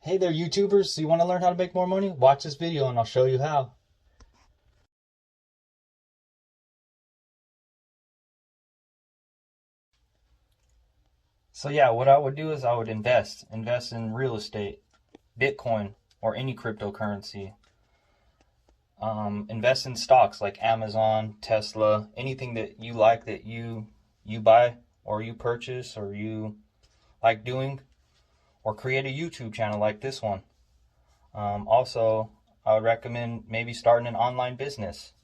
Hey there, YouTubers. So you want to learn how to make more money? Watch this video and I'll show you how. So yeah, what I would do is I would invest in real estate, Bitcoin, or any cryptocurrency. Invest in stocks like Amazon, Tesla, anything that you like that you buy or you purchase or you like doing, or create a YouTube channel like this one. Also, I would recommend maybe starting an online business.